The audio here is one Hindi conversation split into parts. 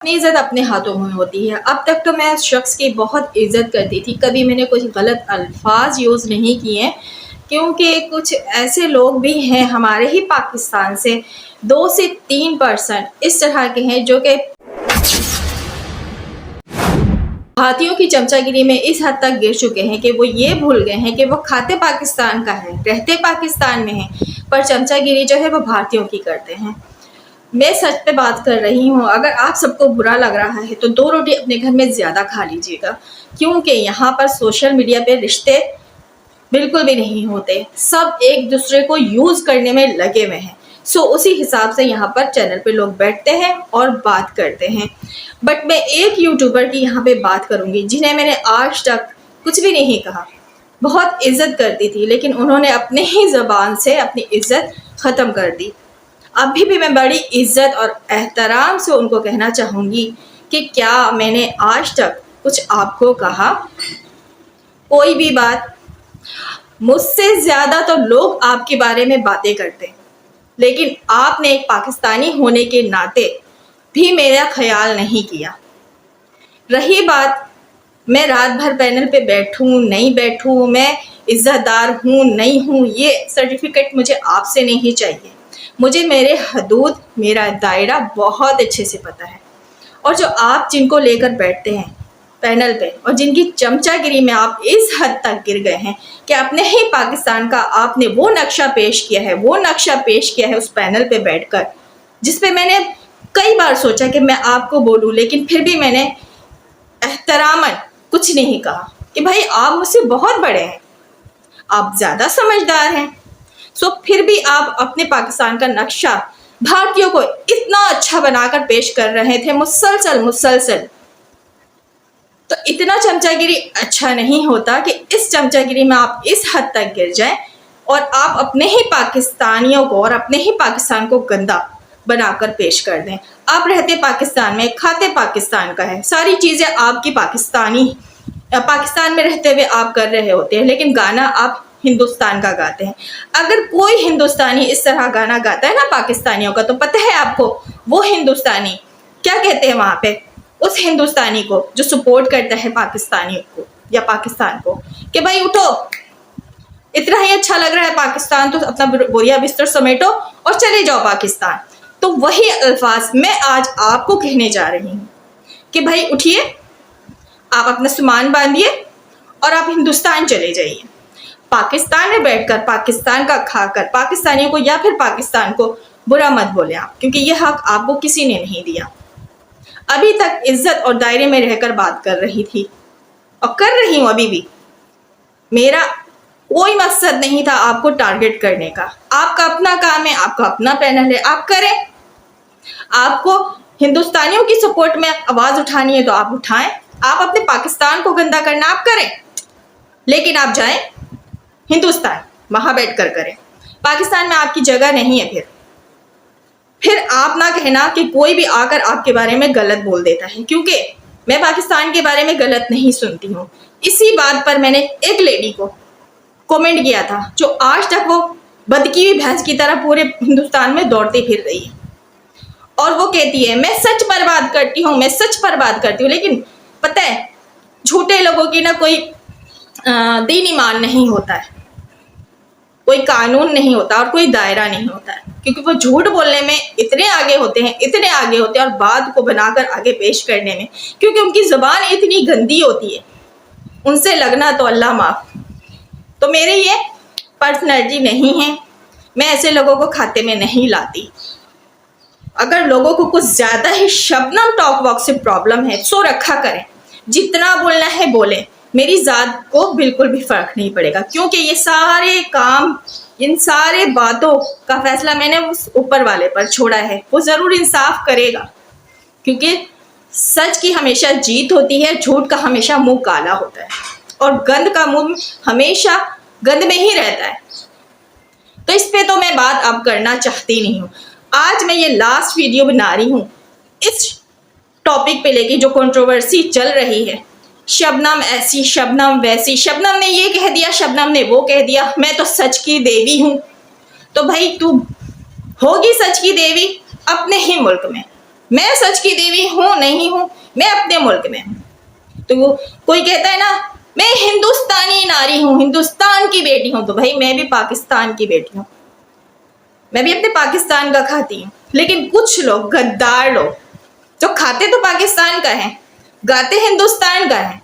अपनी इज्जत अपने हाथों में होती है। अब तक तो मैं उस शख्स की बहुत इज्जत करती थी, कभी मैंने कुछ गलत अल्फाज यूज़ नहीं किए, क्योंकि कुछ ऐसे लोग भी हैं हमारे ही पाकिस्तान से 2 से 3% इस तरह के हैं जो कि भारतीयों की चमचागिरी में इस हद तक गिर चुके हैं कि वो ये भूल गए हैं कि वो खाते पाकिस्तान का है, रहते पाकिस्तान में हैं, पर चमचागिरी जो है वो भारतीयों की करते हैं। मैं सच पे बात कर रही हूँ। अगर आप सबको बुरा लग रहा है तो 2 रोटी अपने घर में ज़्यादा खा लीजिएगा, क्योंकि यहाँ पर सोशल मीडिया पे रिश्ते बिल्कुल भी नहीं होते। सब एक दूसरे को यूज़ करने में लगे हुए हैं। सो उसी हिसाब से यहाँ पर चैनल पे लोग बैठते हैं और बात करते हैं। बट मैं एक यूट्यूबर की यहाँ पे बात करूँगी जिन्हें मैंने आज तक कुछ भी नहीं कहा, बहुत इज्जत करती थी, लेकिन उन्होंने अपने ही ज़बान से अपनी इज्जत ख़त्म कर दी। अभी भी मैं बड़ी इज्जत और एहतराम से उनको कहना चाहूँगी कि क्या मैंने आज तक कुछ आपको कहा? कोई भी बात? मुझसे ज़्यादा तो लोग आपके बारे में बातें करते हैं, लेकिन आपने एक पाकिस्तानी होने के नाते भी मेरा ख्याल नहीं किया। रही बात मैं रात भर पैनल पे बैठूं नहीं बैठूं, मैं इज्जतदार हूं नहीं हूं, ये सर्टिफिकेट मुझे आपसे नहीं चाहिए। मुझे मेरे हदूद, मेरा दायरा बहुत अच्छे से पता है। और जो आप जिनको लेकर बैठते हैं पैनल पे और जिनकी चमचागिरी में आप इस हद तक गिर गए हैं कि अपने ही पाकिस्तान का आपने वो नक्शा पेश किया है उस पैनल पे बैठकर, जिस पे मैंने कई बार सोचा कि मैं आपको बोलूं, लेकिन फिर भी मैंने एहतरामन कुछ नहीं कहा कि भाई आप मुझसे बहुत बड़े हैं, आप ज़्यादा समझदार हैं। सो फिर भी आप अपने पाकिस्तान का नक्शा भारतीयों को इतना अच्छा बनाकर पेश कर रहे थे मुसलसल। तो इतना चमचागिरी अच्छा नहीं होता कि इस चमचागिरी में आप इस हद तक गिर जाएं और आप अपने ही पाकिस्तानियों को और अपने ही पाकिस्तान को गंदा बनाकर पेश कर दें। आप रहते पाकिस्तान में, खाते पाकिस्तान का है, सारी चीज़ें आपकी पाकिस्तान में रहते हुए आप कर रहे होते हैं, लेकिन गाना आप हिंदुस्तान का गाते हैं। अगर कोई हिंदुस्तानी इस तरह गाना गाता है ना पाकिस्तानियों का, तो पता है आपको वो हिंदुस्तानी क्या कहते हैं वहाँ पे? उस हिंदुस्तानी को जो सपोर्ट करता है पाकिस्तानियों को या पाकिस्तान को, कि भाई उठो, इतना ही अच्छा लग रहा है पाकिस्तान तो अपना बोरिया बिस्तर समेटो और चले जाओ पाकिस्तान। तो वही अल्फाज मैं आज आपको कहने जा रही हूँ कि भाई उठिए, आप अपना सामान बांधिए और आप हिंदुस्तान चले जाइए। पाकिस्तान में बैठकर पाकिस्तान का खाकर पाकिस्तानियों को या फिर पाकिस्तान को बुरा मत बोले आप, क्योंकि यह हक आपको किसी ने नहीं दिया। अभी तक इज्जत और दायरे में रहकर बात कर रही थी और कर रही हूँ अभी भी। मेरा कोई मकसद नहीं था आपको टारगेट करने का। आपका अपना काम है, आपका अपना पैनल है, आप करें। आपको हिंदुस्तानियों की सपोर्ट में आवाज़ उठानी है तो आप उठाएं। आप अपने पाकिस्तान को गंदा करना आप करें, लेकिन आप जाएं हिंदुस्तान, वहाँ बैठ कर करें। पाकिस्तान में आपकी जगह नहीं है। फिर आप ना कहना कि कोई भी आकर आपके बारे में गलत बोल देता है, क्योंकि मैं पाकिस्तान के बारे में गलत नहीं सुनती हूँ। इसी बात पर मैंने एक लेडी को कमेंट किया था जो आज तक वो बदकी हुई भैंस की तरह पूरे हिंदुस्तान में दौड़ती फिर रही है, और वो कहती है मैं सच पर बात करती हूँ, मैं सच पर बात करती हूँ। लेकिन पता है झूठे लोगों की ना कोई दीन ईमान नहीं होता है, कोई कानून नहीं होता और कोई दायरा नहीं होता है, क्योंकि वो झूठ बोलने में इतने आगे होते हैं और बात को बनाकर आगे पेश करने में, क्योंकि उनकी ज़बान इतनी गंदी होती है। उनसे लगना तो अल्लाह माफ़। तो मेरी ये पर्सनैलिटी नहीं है, मैं ऐसे लोगों को खाते में नहीं लाती। अगर लोगों को कुछ ज़्यादा ही शबनम टॉक वॉक से प्रॉब्लम है सो रखा करें, जितना बोलना है बोलें, मेरी ज़ात को बिल्कुल भी फ़र्क नहीं पड़ेगा, क्योंकि ये सारे काम, इन सारे बातों का फैसला मैंने उस ऊपर वाले पर छोड़ा है। वो ज़रूर इंसाफ करेगा, क्योंकि सच की हमेशा जीत होती है, झूठ का हमेशा मुंह काला होता है और गंद का मुंह हमेशा गंद में ही रहता है। तो इस पे तो मैं बात अब करना चाहती नहीं हूँ। आज मैं ये लास्ट वीडियो बना रही हूँ इस टॉपिक पे लेके जो कंट्रोवर्सी चल रही है। शबनम ऐसी, शबनम वैसी, शबनम ने ये कह दिया, शबनम ने वो कह दिया, मैं तो सच की देवी हूँ। तो भाई तू होगी सच की देवी अपने ही मुल्क में, मैं सच की देवी हूं नहीं हूं, मैं अपने मुल्क में हूं। तो कोई कहता है ना मैं हिंदुस्तानी नारी हूं, हिंदुस्तान की बेटी हूं, तो भाई मैं भी पाकिस्तान की बेटी हूं, मैं भी अपने पाकिस्तान का खाती हूँ। लेकिन कुछ लोग, गद्दार लोग, जो खाते तो पाकिस्तान का है, गाते हिंदुस्तान का है,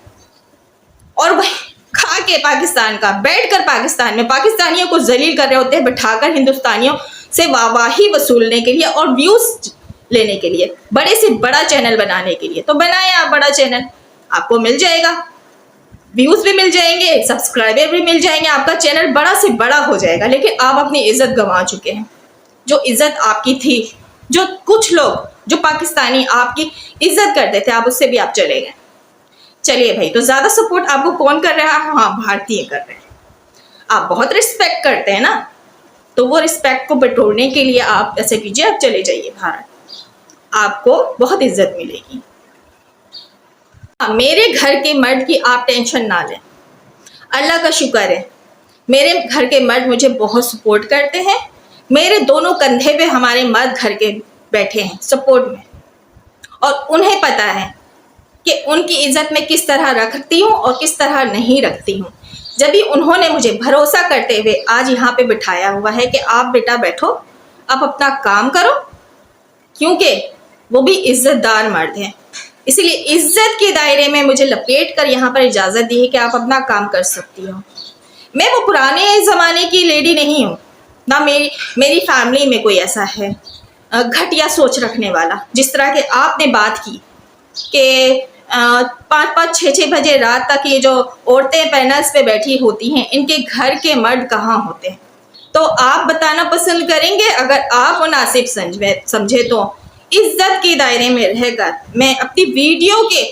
और भाई खा के पाकिस्तान का, बैठकर पाकिस्तान में पाकिस्तानियों को जलील कर रहे होते हैं, बैठाकर हिंदुस्तानियों से वाहवाही वसूलने के लिए और व्यूज लेने के लिए, बड़े से बड़ा चैनल बनाने के लिए। तो बनाए आप बड़ा चैनल, आपको मिल जाएगा, व्यूज भी मिल जाएंगे, सब्सक्राइबर भी मिल जाएंगे, आपका चैनल बड़ा से बड़ा हो जाएगा। लेकिन आप अपनी इज्जत गंवा चुके हैं। जो इज्जत आपकी थी, जो कुछ लोग जो पाकिस्तानी आपकी इज्जत करते थे, आप उससे भी आप चले गए। चलिए भाई, तो ज्यादा सपोर्ट आपको कौन कर रहा है? हाँ, भारतीय कर रहे हैं। आप बहुत रिस्पेक्ट करते हैं ना, तो वो रिस्पेक्ट को बटोरने के लिए आप ऐसे कीजिए, आप चले जाइए भारत, आपको बहुत इज्जत मिलेगी। मेरे घर के मर्द की आप टेंशन ना लें, अल्लाह का शुक्र है मेरे घर के मर्द मुझे बहुत सपोर्ट करते हैं। मेरे दोनों कंधे पे हमारे मर्द घर के बैठे हैं सपोर्ट में, और उन्हें पता है कि उनकी इज्जत मैं किस तरह रखती हूँ और किस तरह नहीं रखती हूँ। जब भी उन्होंने मुझे भरोसा करते हुए आज यहाँ पे बिठाया हुआ है कि आप बेटा बैठो, आप अपना काम करो, क्योंकि वो भी इज्जतदार मर्द हैं, इसलिए इज्जत के दायरे में मुझे लपेट कर यहाँ पर इजाज़त दी है कि आप अपना काम कर सकती हो। मैं वो पुराने ज़माने की लेडी नहीं हूँ, ना मेरी फैमिली में कोई ऐसा है घटिया सोच रखने वाला। जिस तरह के आपने बात की कि 5-5, 6-6 बजे रात तक ये जो औरतें पैनल्स पे बैठी होती हैं, इनके घर के मर्द कहाँ होते हैं? तो आप बताना पसंद करेंगे? अगर आप मुनासिब समझे तो इज्जत के दायरे में रहकर मैं अपनी वीडियो के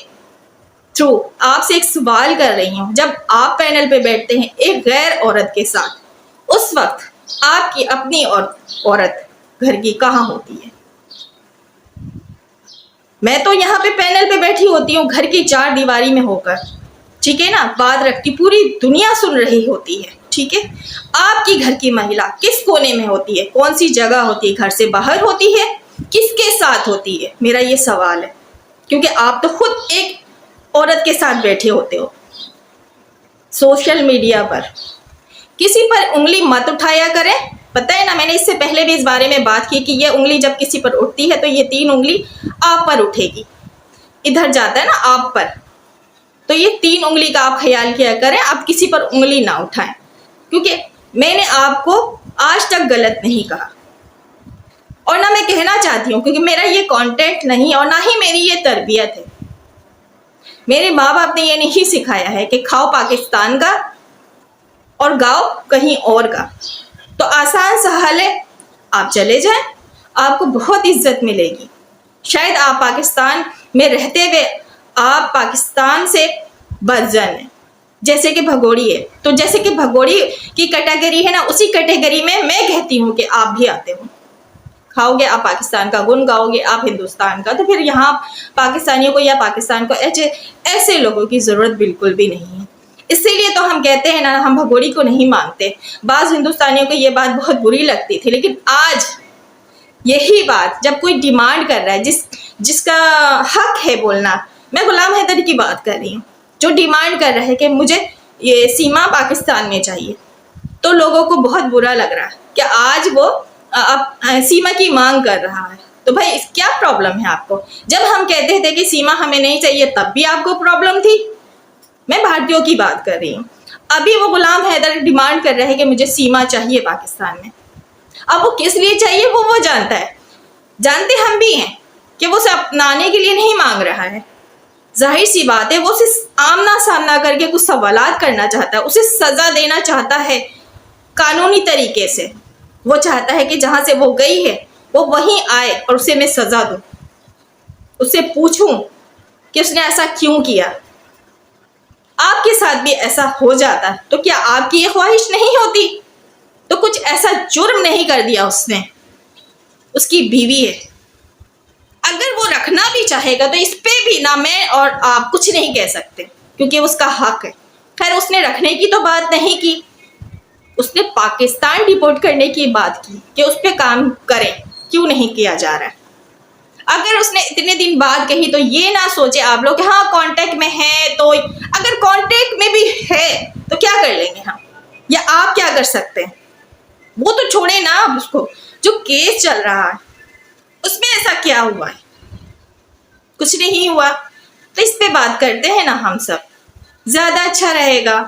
थ्रू आपसे एक सवाल कर रही हूँ। जब आप पैनल पे बैठते हैं एक गैर औरत के साथ, उस वक्त आपकी अपनी औरत घर की कहाँ होती है? मैं तो यहाँ पे पैनल पे बैठी होती हूँ घर की 4 दीवारी में होकर, ठीक है ना, बात रखती, पूरी दुनिया सुन रही होती है, ठीक है। आपकी घर की महिला किस कोने में होती है? कौन सी जगह होती है? घर से बाहर होती है? किसके साथ होती है? मेरा ये सवाल है, क्योंकि आप तो खुद एक औरत के साथ बैठे होते हो। सोशल मीडिया पर किसी पर उंगली मत उठाया करें। पता है ना, मैंने इससे पहले भी इस बारे में बात की कि ये उंगली जब किसी पर उठती है तो ये 3 उंगली आप पर उठेगी, इधर जाता है ना आप पर, तो ये 3 उंगली का आप ख्याल किया करें, आप किसी पर उंगली ना उठाएं, क्योंकि मैंने आपको आज तक गलत नहीं कहा और ना मैं कहना चाहती हूँ, क्योंकि मेरा ये कॉन्टेंट नहीं और ना ही मेरी ये तरबियत है। मेरे माँ बाप ने ये नहीं सिखाया है कि खाओ पाकिस्तान का और गाओ कहीं और का। तो आसान सा हल है, आप चले जाएं, आपको बहुत इज्जत मिलेगी। शायद आप पाकिस्तान में रहते हुए आप पाकिस्तान से बदजन हैं, जैसे कि भगोड़ी है, तो जैसे कि भगोड़ी की कैटेगरी है ना, उसी कैटेगरी में मैं कहती हूँ कि आप भी आते हो। खाओगे आप पाकिस्तान का, गुण गाओगे आप हिंदुस्तान का, तो फिर यहाँ पाकिस्तानियों को या पाकिस्तान को ऐसे लोगों की ज़रूरत बिल्कुल भी नहीं है। इसीलिए तो हम कहते हैं ना, हम भगोड़ी को नहीं मानते। बाज़ हिंदुस्तानियों को ये बात बहुत बुरी लगती थी, लेकिन आज यही बात जब कोई डिमांड कर रहा है, जिसका हक है बोलना, मैं गुलाम हैदर की बात कर रही हूँ, जो डिमांड कर रहा है कि मुझे ये सीमा पाकिस्तान में चाहिए, तो लोगों को बहुत बुरा लग रहा है कि आज वो अब सीमा की मांग कर रहा है। तो भाई क्या प्रॉब्लम है आपको? जब हम कहते थे कि सीमा हमें नहीं चाहिए, तब भी आपको प्रॉब्लम थी। मैं भारतीयों की बात कर रही हूँ। अभी वो गुलाम हैदर डिमांड कर रहे हैं कि मुझे सीमा चाहिए पाकिस्तान में। अब वो किस लिए चाहिए वो जानता है, जानते हम भी हैं कि वो उसे अपनाने के लिए नहीं मांग रहा है। जाहिर सी बात है, वो उसे आमना सामना करके कुछ सवालात करना चाहता है, उसे सज़ा देना चाहता है कानूनी तरीके से। वो चाहता है कि जहाँ से वो गई है वो वहीं आए और उसे मैं सज़ा दूँ, उससे पूछूं कि उसने ऐसा क्यों किया। आपके साथ भी ऐसा हो जाता तो क्या आपकी ये ख्वाहिश नहीं होती? तो कुछ ऐसा जुर्म नहीं कर दिया उसने, उसकी बीवी है। अगर वो रखना भी चाहेगा तो इस पे भी ना मैं और आप कुछ नहीं कह सकते, क्योंकि उसका हक है। खैर, उसने रखने की तो बात नहीं की, उसने पाकिस्तान डिपोर्ट करने की बात की कि उस पर काम करें, क्यों नहीं किया जा रहा है। अगर उसने इतने दिन बाद कही तो ये ना सोचे आप लोग कि हाँ कांटेक्ट में है, तो अगर कांटेक्ट में भी है तो क्या कर लेंगे हम, या आप क्या कर सकते हैं, वो तो छोड़े ना। आप उसको, जो केस चल रहा है उसमें ऐसा क्या हुआ है, कुछ नहीं हुआ, तो इस पे बात करते हैं ना हम सब, ज्यादा अच्छा रहेगा।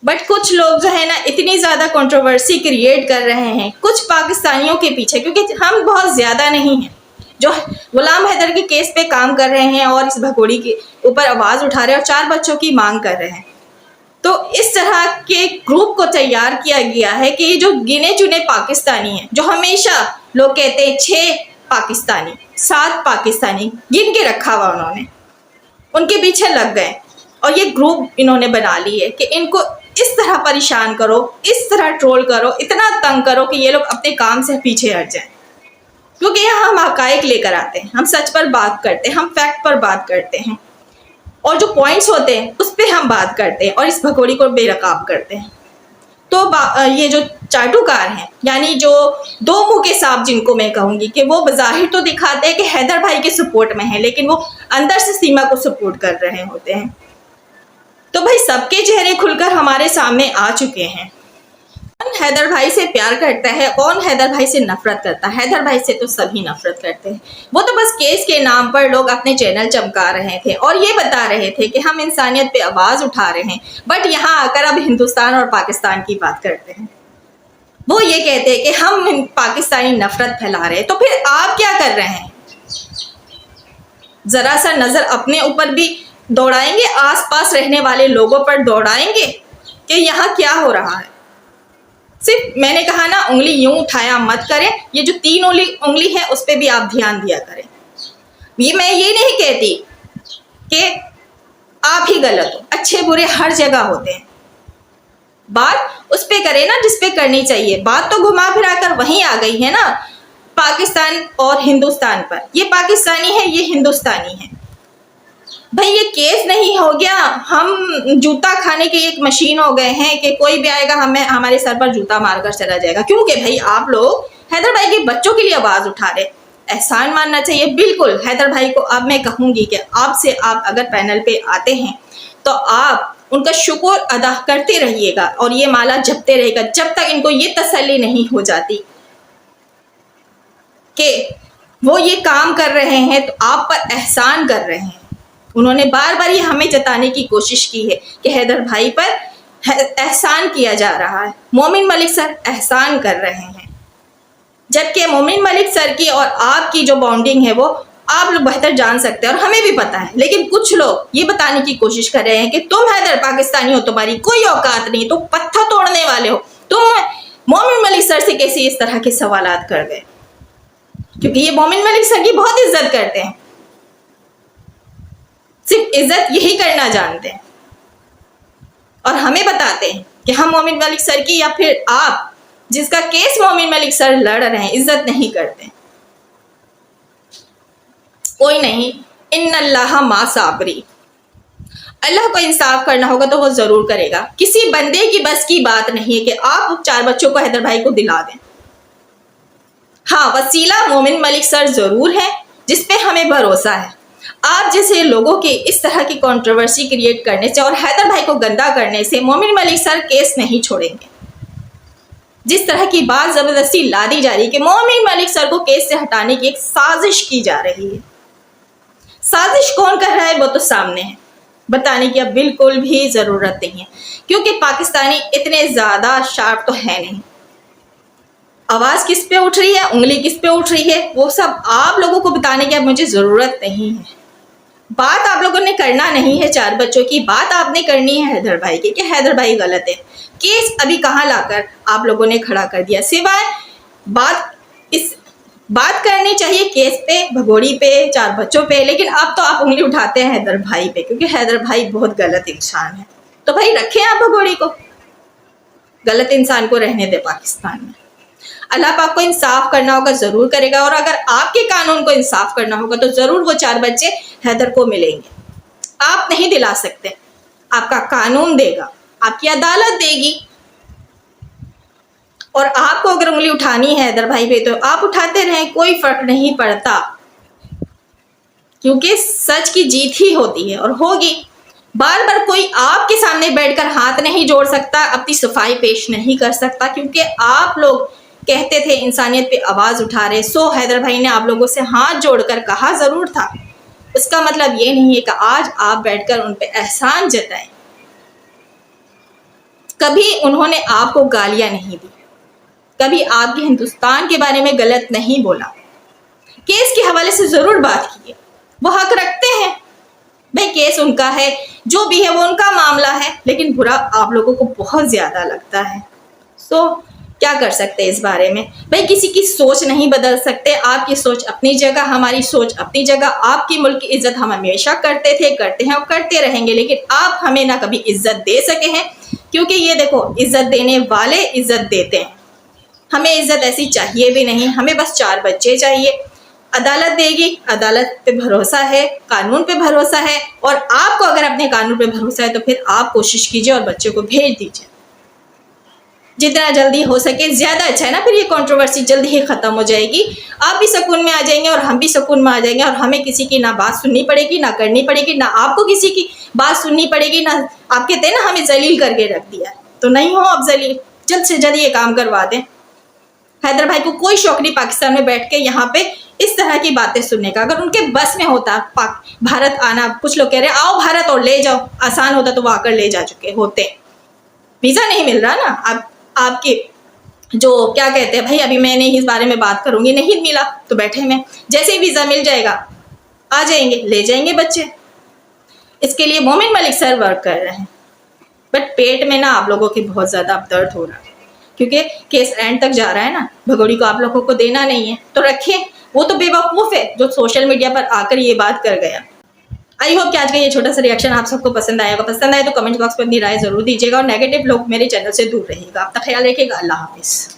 बट कुछ लोग जो है ना इतनी ज्यादा कंट्रोवर्सी क्रिएट कर रहे हैं कुछ पाकिस्तानियों के पीछे, क्योंकि हम बहुत ज्यादा नहीं हैं जो गुलाम हैदर के केस पे काम कर रहे हैं और इस भगोड़ी के ऊपर आवाज उठा रहे हैं और 4 बच्चों की मांग कर रहे हैं। तो इस तरह के ग्रुप को तैयार किया गया है कि जो गिने चुने पाकिस्तानी हैं, जो हमेशा लोग कहते हैं 6 पाकिस्तानी 7 पाकिस्तानी गिन के रखा हुआ उन्होंने, उनके पीछे लग गए और ये ग्रुप इन्होंने बना ली है कि इनको इस तरह परेशान करो, इस तरह ट्रोल करो, इतना तंग करो कि ये लोग अपने काम से पीछे हट जाएं। क्योंकि यहाँ हम हकायक लेकर आते हैं, हम सच पर बात करते हैं, हम फैक्ट पर बात करते हैं और जो पॉइंट्स होते हैं उस पर हम बात करते हैं और इस भगोड़ी को बेनकाब करते हैं। तो ये जो चाटुकार हैं, यानी जो दो मुंह के सांप जिनको मैं कहूंगी कि वो बज़ाहिर तो दिखाते हैं कि हैदर भाई के सपोर्ट में है, लेकिन वो अंदर से सीमा को सपोर्ट कर रहे होते हैं। तो भाई सबके चेहरे खुलकर हमारे सामने आ चुके हैं। कौन हैदर भाई से प्यार करता है, कौन हैदर भाई से नफरत करता है? हैदर भाई से तो सभी नफरत करते हैं। वो तो बस केस के नाम पर लोग अपने चैनल चमका रहे थे और ये बता रहे थे कि हम इंसानियत पे आवाज उठा रहे हैं, बट यहाँ आकर अब हिंदुस्तान और पाकिस्तान की बात करते हैं। वो ये कहते हैं कि हम पाकिस्तानी नफरत फैला रहे हैं, तो फिर आप क्या कर रहे हैं? जरा सा नजर अपने ऊपर भी दौड़ाएंगे, आसपास रहने वाले लोगों पर दौड़ाएंगे कि यहाँ क्या हो रहा है। सिर्फ मैंने कहा ना, उंगली यूं उठाया मत करें, ये जो 3 उंगली है उस पर भी आप ध्यान दिया करें। मैं ये नहीं कहती कि आप ही गलत हो, अच्छे बुरे हर जगह होते हैं। बात उस पे करें ना जिस पे करनी चाहिए। बात तो घुमा फिरा कर वहीं आ गई है ना, पाकिस्तान और हिंदुस्तान पर। ये पाकिस्तानी है, ये हिंदुस्तानी है। भाई ये केस नहीं हो गया, हम जूता खाने की एक मशीन हो गए हैं कि कोई भी आएगा हमें हमारे सर पर जूता मारकर चला जाएगा। क्योंकि भाई आप लोग हैदर भाई के बच्चों के लिए आवाज उठा रहे, एहसान मानना चाहिए। बिल्कुल हैदर भाई को अब मैं कहूंगी कि आपसे आप अगर पैनल पे आते हैं तो आप उनका शुक्र अदा करते रहिएगा और ये माला जपते रहेगा जब तक इनको ये तसल्ली नहीं हो जाती कि वो ये काम कर रहे हैं तो आप पर एहसान कर रहे हैं। उन्होंने बार बार ये हमें जताने की कोशिश की है कि हैदर भाई पर एहसान किया जा रहा है, मोमिन मलिक सर एहसान कर रहे हैं। जबकि मोमिन मलिक सर की और आपकी जो बॉन्डिंग है वो आप लोग बेहतर जान सकते हैं और हमें भी पता है, लेकिन कुछ लोग ये बताने की कोशिश कर रहे हैं कि तुम हैदर पाकिस्तानी हो, तुम्हारी कोई औकात नहीं, तुम पत्थर तोड़ने वाले हो, तुम मोमिन मलिक सर से कैसे इस तरह के सवालात कर गए? क्योंकि ये मोमिन मलिक सर की बहुत इज्जत करते हैं, सिर्फ इज्जत यही करना जानते हैं और हमें बताते हैं कि हम मोमिन मलिक सर की, या फिर आप जिसका केस मोमिन मलिक सर लड़ रहे हैं, इज्जत नहीं करते। कोई नहीं, इन्नल्लाह मा साबरी। अल्लाह को इंसाफ करना होगा तो वो जरूर करेगा। किसी बंदे की बस की बात नहीं है कि आप 4 बच्चों को हैदर भाई को दिला दें। हाँ, वसीला मोमिन मलिक सर जरूर है जिसपे हमें भरोसा है। आप जैसे लोगों के इस तरह की कंट्रोवर्सी क्रिएट करने से और हैदर भाई को गंदा करने से मोमिन मलिक सर केस नहीं छोड़ेंगे। जिस तरह की बात जबरदस्ती ला दी जा रही है कि मोमिन मलिक सर को केस से हटाने की एक साजिश की जा रही है, साजिश कौन कर रहा है वो तो सामने है, बताने की अब बिल्कुल भी जरूरत नहीं है। क्योंकि पाकिस्तानी इतने ज्यादा शार्प तो है नहीं। आवाज किस पे उठ रही है, उंगली किस पे उठ रही है, वो सब आप लोगों को बताने की अब मुझे जरूरत नहीं है। बात आप लोगों ने करना नहीं है 4 बच्चों की, बात आपने करनी है हैदर भाई की कि हैदर भाई गलत है। केस अभी कहाँ लाकर आप लोगों ने खड़ा कर दिया, सिवाय बात करनी चाहिए केस पे, भगोड़ी पे, 4 बच्चों पे, लेकिन अब तो आप उंगली उठाते हैं हैदर भाई पे क्योंकि हैदर भाई बहुत गलत इंसान है। तो भाई रखें आप भगोड़ी को, गलत इंसान को रहने दे पाकिस्तान में। अल्लाह पाक को इंसाफ करना होगा जरूर करेगा और अगर आपके कानून को इंसाफ करना होगा तो जरूर वो 4 बच्चे हैदर को मिलेंगे। आप नहीं दिला सकते, आपका कानून देगा, आपकी अदालत देगी। और आपको अगर उंगली उठानी है हैदर भाई पे तो आप उठाते रहें, कोई फर्क नहीं पड़ता, क्योंकि सच की जीत ही होती है और होगी। बार बार कोई आपके सामने बैठकर हाथ नहीं जोड़ सकता, अपनी सफाई पेश नहीं कर सकता, क्योंकि आप लोग कहते थे इंसानियत पे आवाज उठा रहे। सो हैदर भाई ने आप लोगों से हाथ जोड़कर कहा जरूर था, उसका मतलब ये नहीं है कि आज आप बैठकर उन पे एहसान जताएं। कभी उन्होंने आपको गालियां नहीं दी, कभी आपके हिंदुस्तान के बारे में गलत नहीं बोला, केस के हवाले से जरूर बात की है, वो हक रखते हैं भाई, केस उनका है, जो भी है वो उनका मामला है, लेकिन बुरा आप लोगों को बहुत ज्यादा लगता है। सो क्या कर सकते हैं इस बारे में भाई, किसी की सोच नहीं बदल सकते। आपकी सोच अपनी जगह, हमारी सोच अपनी जगह। आपकी मुल्क की इज्जत हम हमेशा करते थे, करते हैं और करते रहेंगे, लेकिन आप हमें ना कभी इज्जत दे सके हैं, क्योंकि ये देखो, इज्जत देने वाले इज्जत देते हैं, हमें इज्जत ऐसी चाहिए भी नहीं। हमें बस 4 बच्चे चाहिए, अदालत देगी, अदालत पे भरोसा है, कानून पे भरोसा है, और आपको अगर अपने कानून पे भरोसा है तो फिर आप कोशिश कीजिए और बच्चे को भेज दीजिए जितना जल्दी हो सके, ज्यादा अच्छा है ना। फिर ये कंट्रोवर्सी जल्दी ही खत्म हो जाएगी, आप भी सुकून में आ जाएंगे और हम भी सुकून में आ जाएंगे, और हमें किसी की ना बात सुननी पड़ेगी, ना करनी पड़ेगी, ना आपको किसी की बात सुननी पड़ेगी। ना आप कहते हैं ना हमें जलील करके रख दिया, तो नहीं हो आप जलील, जल्द से जल्द ये काम करवा दें। हैदर भाई को कोई शौक नहीं पाकिस्तान में बैठ के यहाँ पे इस तरह की बातें सुनने का। अगर उनके बस में होता भारत आना, कुछ लोग कह रहे हैं आओ भारत और ले जाओ, आसान होता तो वो आकर ले जा चुके होते। वीजा नहीं मिल रहा ना, आपके जो क्या कहते हैं भाई, अभी मैं नहीं इस बारे में बात करूंगी, नहीं मिला तो बैठे में, जैसे ही वीजा मिल जाएगा आ जाएंगे, ले जाएंगे बच्चे। इसके लिए मोमिन मलिक सर वर्क कर रहे हैं, बट पेट में ना आप लोगों की बहुत ज्यादा दर्द हो रहा है, क्योंकि केस एंड तक जा रहा है ना, भगोड़ी को आप लोगों को देना नहीं है तो रखिए। वो तो बेवकूफ है जो सोशल मीडिया पर आकर ये बात कर गया। आई होप कि आज का ये छोटा सा रिएक्शन आप सबको पसंद आएगा। पसंद आए तो कमेंट बॉक्स में अपनी राय जरूर दीजिएगा, और नेगेटिव लोग मेरे चैनल से दूर रहिएगा। अपना ख्याल रखिएगा। अल्लाह हाफिज।